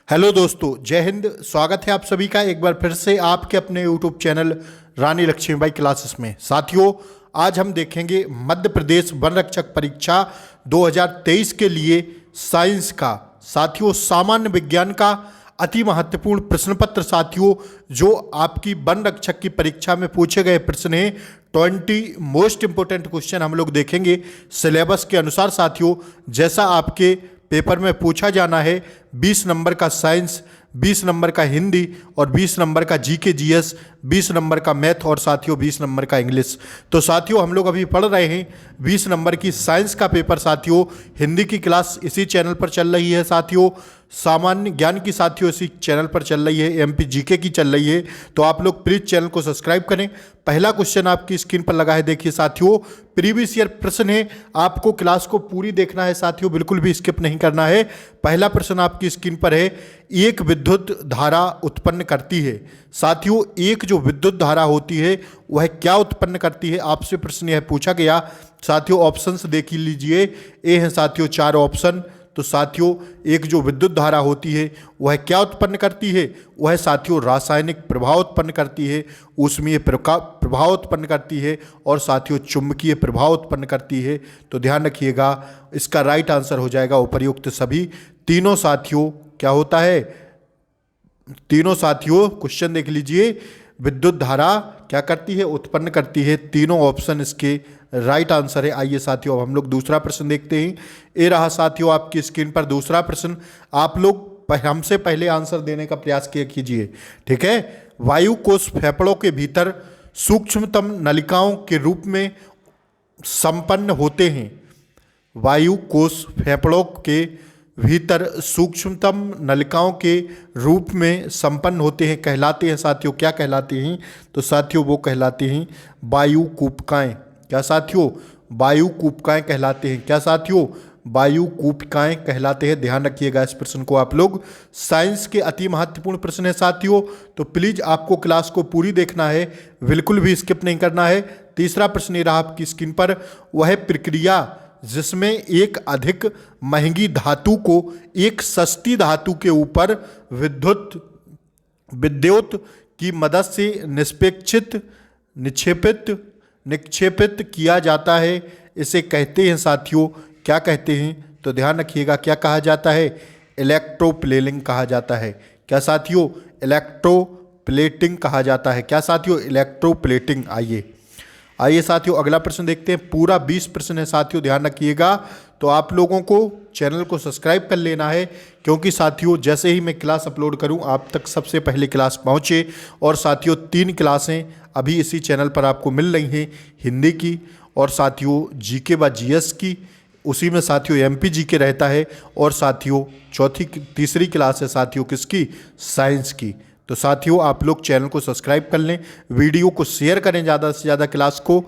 Hello दोस्तों, जय हिंद। स्वागत है आप सभी का एक बार फिर से आपके अपने यूट्यूब चैनल रानी लक्ष्मीबाई क्लासेस में। साथियों, आज हम देखेंगे मध्य प्रदेश वन रक्षक परीक्षा 2023 के लिए साइंस का साथियों सामान्य विज्ञान का अति महत्वपूर्ण प्रश्न पत्र। साथियों, जो आपकी वन रक्षक की परीक्षा में पूछे गए प्रश्न हैं, 20 मोस्ट इंपोर्टेंट क्वेश्चन हम लोग देखेंगे सिलेबस के अनुसार। साथियों, जैसा आपके पेपर में पूछा जाना है 20 नंबर का साइंस, 20 नंबर का हिंदी और 20 नंबर का जीके जीएस, 20 नंबर का मैथ और साथियों 20 नंबर का इंग्लिश। तो साथियों, हम लोग अभी पढ़ रहे हैं 20 नंबर की साइंस का पेपर। साथियों, हिंदी की क्लास इसी चैनल पर चल रही है। साथियों, सामान्य ज्ञान की साथियों इसी चैनल पर चल रही है, एमपी जीके की चल रही है। तो आप लोग प्लीज़ चैनल को सब्सक्राइब करें। पहला क्वेश्चन आपकी स्क्रीन पर लगा है, देखिए साथियों, प्रीवियस ईयर प्रश्न है। आपको क्लास को पूरी देखना है साथियों, बिल्कुल भी स्किप नहीं करना है। पहला प्रश्न आपकी स्क्रीन पर है, एक विद्युत धारा उत्पन्न करती है। साथियों, एक जो विद्युत धारा होती है वह क्या उत्पन्न करती है, आपसे प्रश्न यह पूछा गया। साथियों, ऑप्शंस देख लीजिए। ए है साथियों 4 ऑप्शन। तो साथियों, एक जो विद्युत धारा होती है वह क्या उत्पन्न करती है, वह साथियों रासायनिक प्रभाव उत्पन्न करती है, ऊष्मीय प्रभाव उत्पन्न करती है और साथियों चुंबकीय प्रभाव उत्पन्न करती है। तो ध्यान रखिएगा, इसका राइट आंसर हो जाएगा उपर्युक्त सभी तीनों। साथियों, क्या होता है, तीनों साथियों क्वेश्चन देख लीजिए। विद्युत धारा क्या करती है, उत्पन्न करती है। तीनों ऑप्शन इसके राइट आंसर है। आइए साथियों, अब हम लोग दूसरा प्रश्न देखते हैं। ये रहा साथियों आपकी स्क्रीन पर दूसरा प्रश्न। आप लोग हमसे पहले आंसर देने का प्रयास किया कीजिए, ठीक है। वायु कोश फेफड़ों के भीतर सूक्ष्मतम नलिकाओं के रूप में संपन्न होते हैं। वायु कोश फेफड़ों के भीतर सूक्ष्मतम नलिकाओं के रूप में संपन्न होते हैं, कहलाते हैं साथियों। क्या कहलाते हैं, तो साथियों वो कहलाते हैं वायु कूपिकाएँ। क्या साथियों, वायु कूपिकाएँ कहलाते हैं। क्या साथियों, वायु कूपिकाएँ कहलाते हैं। ध्यान रखिएगा इस प्रश्न को आप लोग। साइंस के अति महत्वपूर्ण प्रश्न है साथियों, तो प्लीज आपको क्लास को पूरी देखना है, बिल्कुल भी स्किप नहीं करना है। तीसरा प्रश्न ये रहा आपकी स्क्रीन पर, वह प्रक्रिया जिसमें एक अधिक महंगी धातु को एक सस्ती धातु के ऊपर विद्युत की मदद से निक्षेपित किया जाता है, इसे कहते हैं साथियों, क्या कहते हैं, तो ध्यान रखिएगा क्या कहा जाता है, इलेक्ट्रोप्लेटिंग कहा जाता है। क्या साथियों, इलेक्ट्रोप्लेटिंग कहा जाता है। क्या साथियों, इलेक्ट्रोप्लेटिंग। आइए साथियों, अगला प्रश्न देखते हैं। पूरा 20 प्रश्न है साथियों, ध्यान रखिएगा। तो आप लोगों को चैनल को सब्सक्राइब कर लेना है, क्योंकि साथियों जैसे ही मैं क्लास अपलोड करूं आप तक सबसे पहले क्लास पहुंचे। और साथियों 3 क्लासें अभी इसी चैनल पर आपको मिल रही हैं, हिंदी की और साथियों जीके व जीएस की। उसी में साथियों एमपी जीके रहता है और साथियों तीसरी क्लास है साथियों किसकी, साइंस की। तो साथियों आप लोग चैनल को सब्सक्राइब कर लें, वीडियो को शेयर करें ज़्यादा से ज़्यादा क्लास को।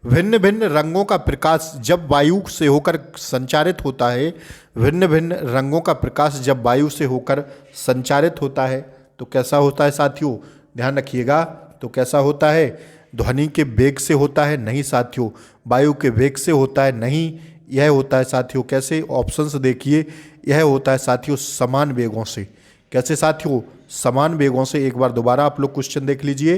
भिन्न भिन्न रंगों का प्रकाश जब वायु से होकर संचारित होता है, भिन्न भिन्न रंगों का प्रकाश जब वायु से होकर संचारित होता है तो कैसा होता है साथियों, ध्यान रखिएगा। तो कैसा होता है, ध्वनि के वेग से होता है, नहीं साथियों। वायु के वेग से होता है, नहीं। यह होता है साथियों कैसे, ऑप्शंस देखिए। यह होता है साथियों समान वेगों से। कैसे साथियों, समान वेगों से। एक बार दोबारा आप लोग क्वेश्चन देख लीजिए।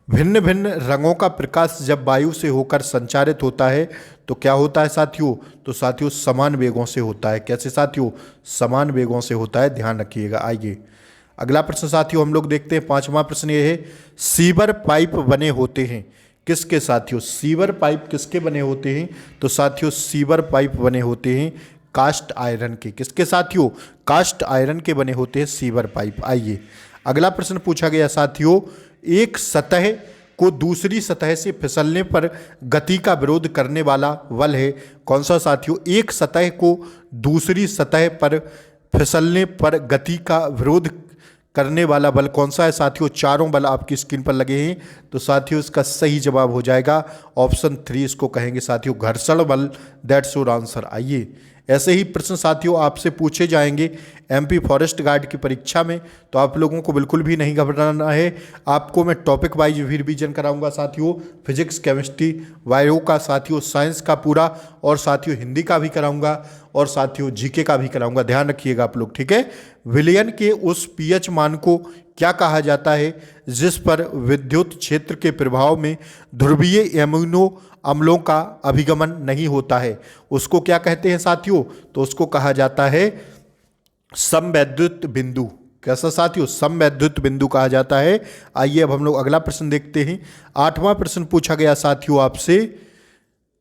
भिन्न भिन्न रंगों का प्रकाश जब वायु से होकर संचारित होता है तो क्या होता है साथियों, तो साथियों समान वेगों से होता है। कैसे साथियों, समान वेगों से होता है, ध्यान रखिएगा। आइए अगला प्रश्न साथियों हम लोग देखते हैं। 5वां प्रश्न ये है, सीवर पाइप बने होते हैं किसके साथियों, सीवर पाइप किसके बने होते हैं, तो साथियों सीवर पाइप बने होते हैं कास्ट आयरन के। किसके साथियों, कास्ट आयरन के बने होते हैं सीवर पाइप। आइए अगला प्रश्न पूछा गया साथियों, एक सतह को दूसरी सतह से फिसलने पर गति का विरोध करने वाला बल है कौन सा साथियों, एक सतह को दूसरी सतह पर फिसलने पर गति का विरोध करने वाला बल कौन सा है साथियों। चारों बल आपकी स्क्रीन पर लगे हैं। तो साथियों इसका सही जवाब हो जाएगा ऑप्शन 3, इसको कहेंगे साथियों घर्षण बल। That's your answer. आइए ऐसे ही प्रश्न साथियों आपसे पूछे जाएंगे एमपी फॉरेस्ट गार्ड की परीक्षा में, तो आप लोगों को बिल्कुल भी नहीं घबराना है। आपको मैं टॉपिक वाइज भी रिवीजन कराऊंगा साथियों, फिजिक्स, केमिस्ट्री, बायो का साथियों, साइंस का पूरा और साथियों हिंदी का भी कराऊंगा। और साथियों जीके का भी कराऊंगा, ध्यान रखिएगा आप लोग, ठीक है। विलयन के उस पीएच मान को क्या कहा जाता है जिस पर विद्युत क्षेत्र के प्रभाव में ध्रुवीय एमिनो अम्लों का अभिगमन नहीं होता है, उसको क्या कहते हैं साथियों? तो उसको कहा जाता है समवैद्युत बिंदु। कैसा साथियों? समवैद्युत बिंदु कहा जाता है। आइए अब हम लोग अगला प्रश्न देखते हैं। 8वां प्रश्न पूछा गया साथियों आपसे,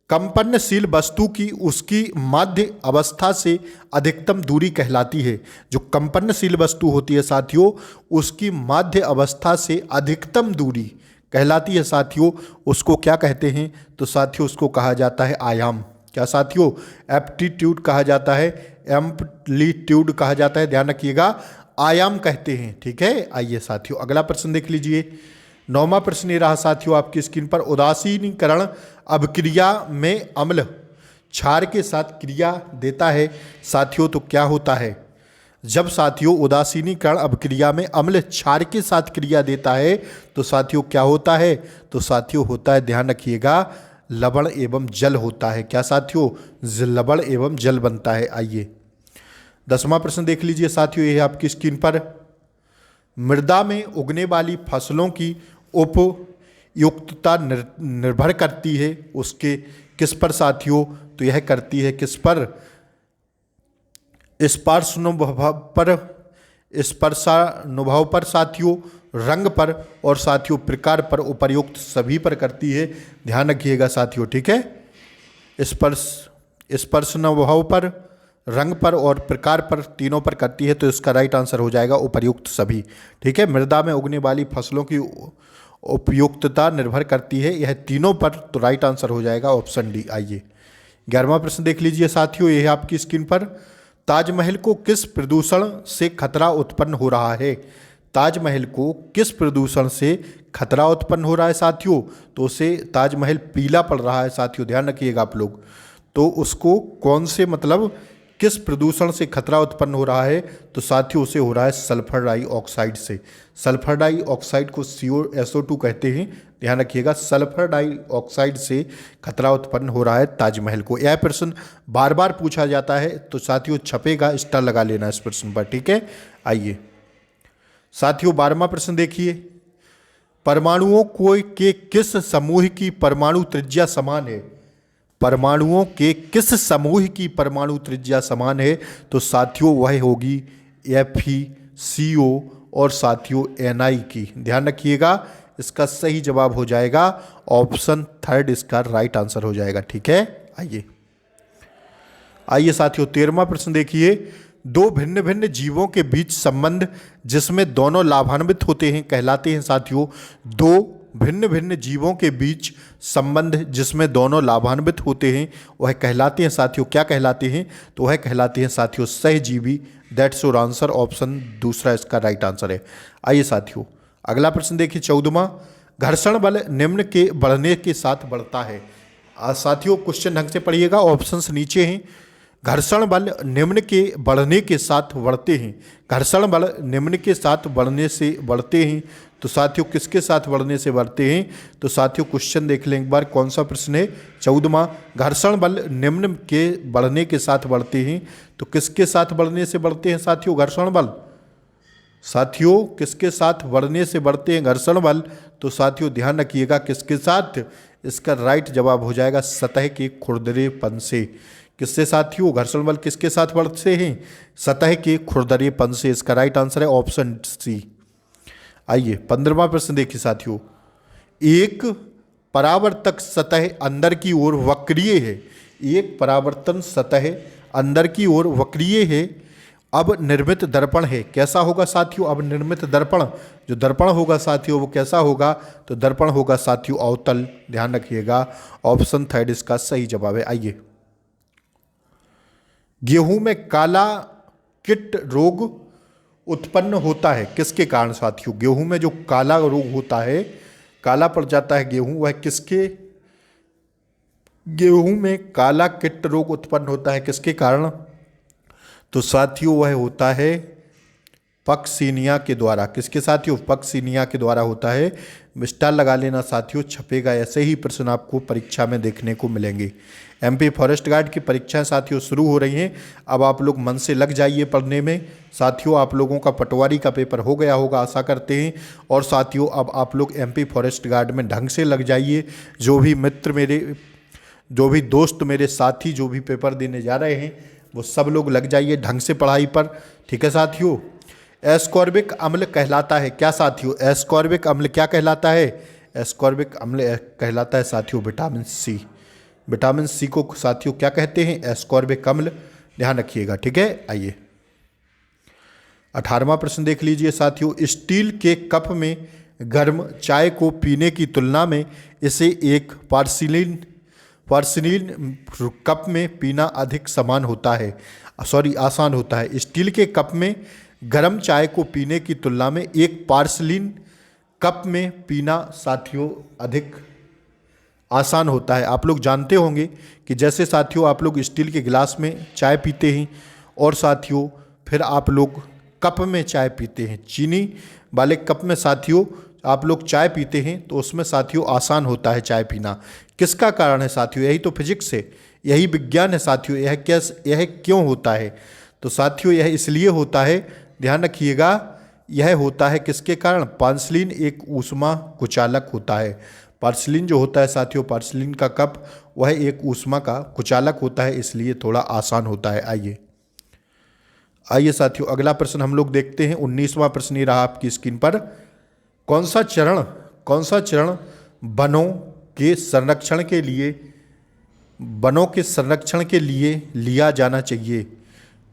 कंपनशील वस्तु की उसकी माध्य अवस्था से अधिकतम दूरी कहलाती है। जो कंपनशील वस्तु होती है साथियों, उसकी माध्य अवस्था से अधिकतम दूरी कहलाती है साथियों, उसको क्या कहते हैं? तो साथियों उसको कहा जाता है आयाम। क्या साथियों? एप्टीट्यूड कहा जाता है, एम्पलीट्यूड कहा जाता है, ध्यान रखिएगा, आयाम कहते हैं, ठीक है। आइए साथियों अगला प्रश्न देख लीजिए। 9वां प्रश्न ये रहा साथियों आपकी स्क्रीन पर, उदासीनीकरण अभिक्रिया में अम्ल क्षार के साथ क्रिया देता है साथियों, तो क्या होता है? जब साथियों उदासीनीकरण अभिक्रिया में अम्ल क्षार के साथ क्रिया देता है तो साथियों क्या होता है? तो साथियों होता है, ध्यान रखिएगा, लवण एवं जल होता है। क्या साथियों? लवण एवं जल बनता है। आइए 10वां प्रश्न देख लीजिए साथियों, ये है आपकी स्क्रीन पर, मृदा में उगने वाली फसलों की उपयुक्तता निर्भर करती है उसके किस पर साथियों? तो यह करती है किस पर? स्पर्शानुभव पर साथियों, रंग पर और साथियों प्रकार पर, उपर्युक्त सभी पर करती है, ध्यान रखिएगा साथियों, ठीक है। स्पर्शानुभव पर, रंग पर और प्रकार पर, तीनों पर करती है, तो इसका राइट आंसर हो जाएगा उपर्युक्त सभी, ठीक है। मृदा में उगने वाली फसलों की उपयुक्तता निर्भर करती है यह तीनों पर, तो राइट आंसर हो जाएगा ऑप्शन डी। आइए 11वां प्रश्न देख लीजिए साथियों, यह है आपकी स्क्रीन पर, ताजमहल को किस प्रदूषण से खतरा उत्पन्न हो रहा है? ताजमहल को किस प्रदूषण से खतरा उत्पन्न हो रहा है साथियों? तो उसे ताजमहल पीला पड़ रहा है साथियों, ध्यान रखिएगा आप लोग। तो उसको कौन से मतलब किस प्रदूषण से खतरा उत्पन्न हो रहा है? तो साथियों उसे हो रहा है सल्फर डाइऑक्साइड से। सल्फर डाइऑक्साइड को SO2 कहते हैं, ध्यान रखिएगा, सल्फर डाइऑक्साइड से खतरा उत्पन्न हो रहा है ताजमहल को। यह प्रश्न बार बार पूछा जाता है, तो साथियों छपेगा, स्टार लगा लेना इस प्रश्न पर, ठीक है। आइए साथियों 12वां प्रश्न देखिए, परमाणुओं को के किस समूह की परमाणु त्रिज्या समान है? परमाणुओं के किस समूह की परमाणु त्रिज्या समान है? तो साथियों वह होगी FeCO और साथियों Ni की, ध्यान रखिएगा, इसका सही जवाब हो जाएगा ऑप्शन थर्ड, इसका राइट आंसर हो जाएगा, ठीक है। आइए साथियों 13वां प्रश्न देखिए, दो भिन्न भिन्न जीवों के बीच संबंध जिसमें दोनों लाभान्वित होते हैं कहलाते हैं साथियों। दो भिन्न भिन्न जीवों के बीच संबंध जिसमें दोनों लाभान्वित होते हैं वह कहलाते हैं साथियों, क्या कहलाते हैं? तो वह कहलाते हैं साथियों सहजीवी। दैट्स योर आंसर, ऑप्शन दूसरा इसका राइट आंसर है। आइए साथियों अगला प्रश्न देखिए 14वां, घर्षण बल निम्न के बढ़ने के साथ बढ़ता है। साथियों क्वेश्चन ढंग से पढ़िएगा, ऑप्शंस नीचे हैं। घर्षण बल निम्न के बढ़ने के साथ बढ़ते हैं, घर्षण बल निम्न के साथ बढ़ने से बढ़ते हैं, तो साथियों किसके साथ बढ़ने से बढ़ते हैं? तो साथियों क्वेश्चन देख लें एक बार, कौन सा प्रश्न है? 14वां, घर्षण बल निम्न के बढ़ने के साथ बढ़ते हैं, तो किसके साथ बढ़ने से बढ़ते हैं साथियों घर्षण बल? साथियों किसके साथ बढ़ने से बढ़ते हैं घर्षण बल? तो साथियों ध्यान रखिएगा किसके साथ? इसका राइट जवाब हो जाएगा सतह के खुरदरेपन से। किससे साथियों? घर्षण बल किसके साथ बढ़ते हैं? सतह के खुरदरेपन से, इसका राइट आंसर है ऑप्शन सी। आइए 15वां प्रश्न देखिए साथियों, एक परावर्तक सतह अंदर की ओर वक्रीय है, एक परावर्तन सतह अंदर की ओर वक्रीय है, अब निर्मित दर्पण है, कैसा होगा साथियों? अब निर्मित दर्पण, जो दर्पण होगा साथियों वो कैसा होगा? तो दर्पण होगा साथियों अवतल, ध्यान रखिएगा, ऑप्शन थर्ड इसका सही जवाब है। आइए गेहूं में काला कीट रोग उत्पन्न होता है किसके कारण साथियों? गेहूं में जो काला रोग होता है, काला पड़ जाता है गेहूं, वह किसके? गेहूं में काला कीट रोग उत्पन्न होता है किसके कारण? तो साथियों वह होता है पक्सिनिया के द्वारा। किसके साथियों? पक्सिनिया के द्वारा होता है। स्टार लगा लेना साथियों, छपेगा ऐसे ही प्रश्न आपको परीक्षा में देखने को मिलेंगे। एमपी फॉरेस्ट गार्ड की परीक्षाएं साथियों शुरू हो रही हैं। अब आप लोग मन से लग जाइए पढ़ने में साथियों। आप लोगों का पटवारी का पेपर हो गया होगा आशा करते हैं। और साथियों अब आप लोग एमपी फॉरेस्ट गार्ड में ढंग से लग जाइए। जो भी मित्र मेरे, जो भी दोस्त मेरे साथी जो भी पेपर देने जा रहे हैं वो सब लोग लग जाइए ढंग से पढ़ाई पर, ठीक है साथियों। एस्कॉर्बिक अम्ल कहलाता है क्या साथियों? एस्कॉर्बिक अम्ल क्या कहलाता है? एस्कॉर्बिक अम्ल कहलाता है साथियों विटामिन सी। विटामिन सी को साथियों क्या कहते हैं? एस्कॉर्बिक अम्ल। ध्यान रखिएगा, ठीक है। आइए 18वां प्रश्न देख लीजिए साथियों। स्टील के कप में गर्म चाय को पीने की तुलना में इसे एक पोर्सिलेन कप में पीना अधिक आसान होता है। स्टील के कप में गर्म चाय को पीने की तुलना में एक पोर्सिलेन कप में पीना साथियों अधिक आसान होता है। आप लोग जानते होंगे कि जैसे साथियों आप लोग स्टील के गिलास में चाय पीते हैं और साथियों फिर आप लोग कप में चाय पीते हैं, चीनी वाले कप में साथियों आप लोग चाय पीते हैं तो उसमें साथियों आसान होता है चाय पीना। किसका कारण है साथियों? यही तो फिजिक्स है, यही विज्ञान है साथियों। यह क्यों होता है? तो साथियों यह इसलिए होता है, ध्यान रखिएगा, यह होता है किसके कारण? पोर्सिलेन एक ऊष्मा कुचालक होता है। पोर्सिलेन जो होता है साथियों, पोर्सिलेन का कप वह एक ऊष्मा का कुचालक होता है, इसलिए थोड़ा आसान होता है। आइए साथियों अगला प्रश्न हम लोग देखते हैं। 19वां प्रश्न ये रहा आपकी स्क्रीन पर। कौन सा चरण वनों के संरक्षण के लिए लिया जाना चाहिए?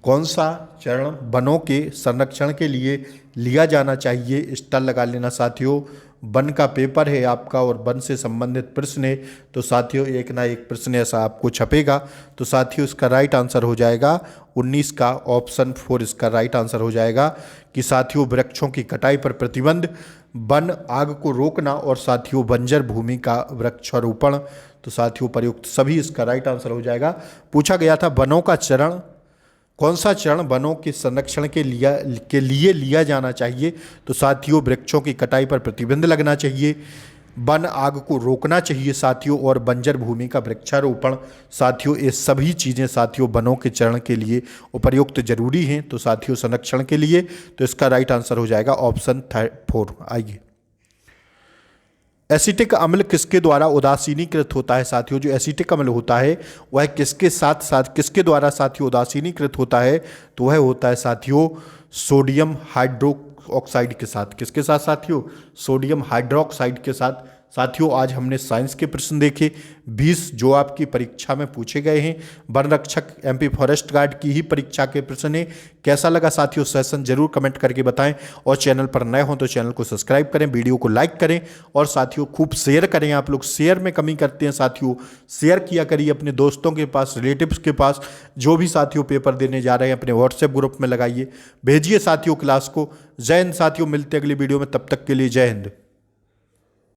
कौन सा चरण वनों के संरक्षण के लिए लिया जाना चाहिए? स्टार लगा लेना साथियों। वन का पेपर है आपका और वन से संबंधित प्रश्न है तो साथियों एक ना एक प्रश्न ऐसा आपको छपेगा। तो साथियों इसका राइट आंसर हो जाएगा 19 का ऑप्शन 4 इसका राइट आंसर हो जाएगा कि साथियों वृक्षों की कटाई पर प्रतिबंध, वन आग को रोकना और साथियों बंजर भूमि का वृक्षारोपण। तो साथियों प्रयुक्त सभी इसका राइट आंसर हो जाएगा। पूछा गया था वनों का चरण, कौन सा चरण वनों के संरक्षण के लिए लिया जाना चाहिए? तो साथियों वृक्षों की कटाई पर प्रतिबंध लगना चाहिए, वन आग को रोकना चाहिए साथियों और बंजर भूमि का वृक्षारोपण। साथियों ये सभी चीज़ें साथियों वनों के चरण के लिए उपयुक्त जरूरी हैं। तो साथियों संरक्षण के लिए तो इसका राइट आंसर हो जाएगा ऑप्शन 4। आइए एसिटिक अम्ल किसके द्वारा उदासीनीकृत होता है साथियों? जो एसिटिक अम्ल होता है वह किसके द्वारा साथियों उदासीनीकृत होता है? तो वह होता है साथियों सोडियम हाइड्रोक्साइड के साथ। किसके साथ साथियों? सोडियम हाइड्रोक्साइड के साथ। साथियों आज हमने साइंस के प्रश्न देखे 20 जो आपकी परीक्षा में पूछे गए हैं। वन रक्षक एमपी फॉरेस्ट गार्ड की ही परीक्षा के प्रश्न है। कैसा लगा साथियों सेशन जरूर कमेंट करके बताएं और चैनल पर नए हों तो चैनल को सब्सक्राइब करें, वीडियो को लाइक करें और साथियों खूब शेयर करें। आप लोग शेयर में कमी करते हैं साथियों, शेयर किया करिए अपने दोस्तों के पास, रिलेटिव्स के पास। जो भी साथियों पेपर देने जा रहे हैं अपने व्हाट्सएप ग्रुप में लगाइए, भेजिए साथियों क्लास को। जय हिंद साथियों, मिलते अगली वीडियो में, तब तक के लिए जय हिंद।